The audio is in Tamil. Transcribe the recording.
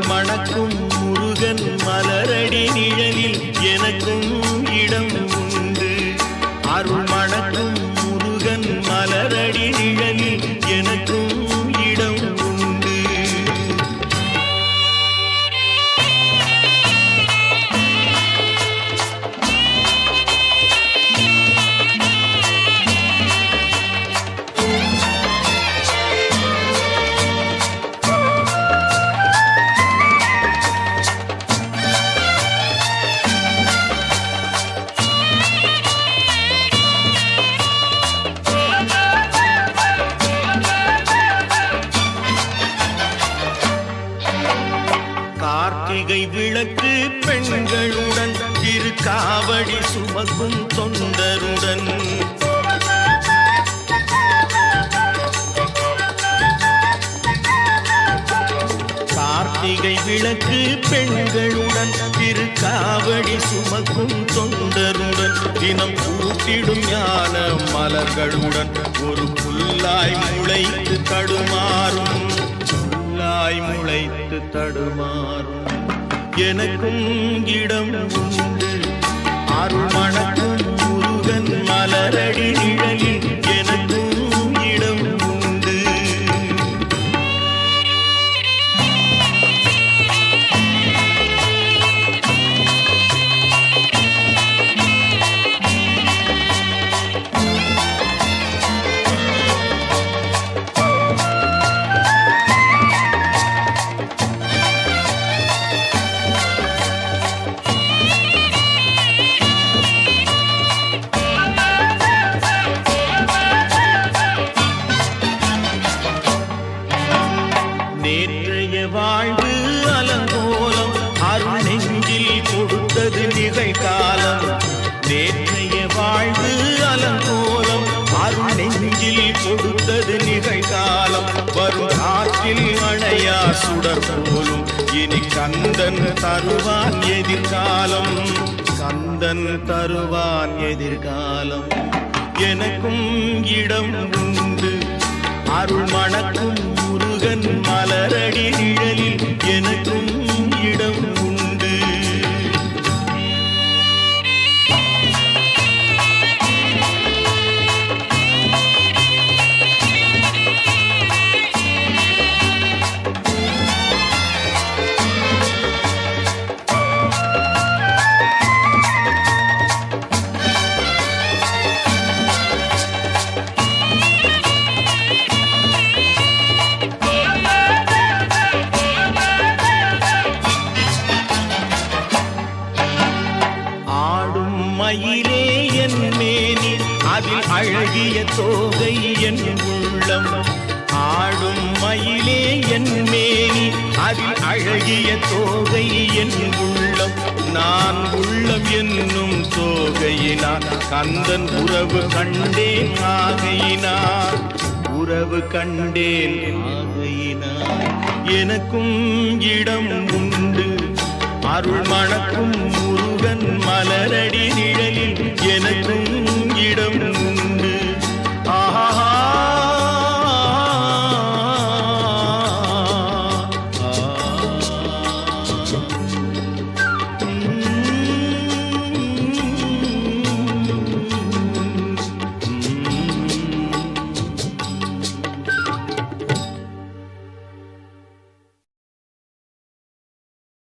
அருள் மணக்கும் முருகன் மலரடி நிழலில் எனக்கும் இடம் உண்டு. அருள் மணக்கும் முருகன் மலரடி நிழலில் எனக்கும் இடம் உண்டு. கார்த்திகை விளக்கு பெண்களுடன் திருக்காவடி சுமக்கும் தொண்டருடன் கார்த்திகை விளக்கு பெண்களுடன் திருக்காவடி சுமக்கும் தொண்டருடன் தினம் கூட்டிடும் ஞான மலர்களுடன் ஒரு புல்லாய் முளைத்து தடுமாறும் முளைத்து தடுமாறும் எனக்கும் இடம் உண்டு. அருள் மணக்கும் முருகன் மலரடி நிழலில் எனக்கும் இடம் உண்டு. நேற்றைய வாழ்வு அலங்கோலம் அருள் நெஞ்சில் கொடுத்தது நிகழ்காலம். நேற்றைய வாழ்வு அலங்கோலம் அருள் நெஞ்சில் கொடுத்தது நிகழ்காலம். வரும் காற்றில் அணையா சுடர் போலும் இனி கந்தன் தருவான் எதிர்காலம். கந்தன் தருவான் எதிர்காலம் எனக்கும் இடம் உண்டு. அருள் மணக்கும் முருகன் மலரடி நிழலில் எனக்கும் இடம் உண்டு. மயிலே என் மேனி அதில் அழகிய தோகை என் உள்ளம். ஆடும் மயிலே என் மேனி அதில் அழகிய தோகை என் உள்ளம். நான் உள்ளம் என்னும் தோகையினார் கந்தன் உறவு கண்டேன் ஆகையினார். உறவு கண்டேன் ஆகையினார் எனக்கும் இடம் உண்டு. அருள் மணக்கும் முருகன் மலரடி நிழலில்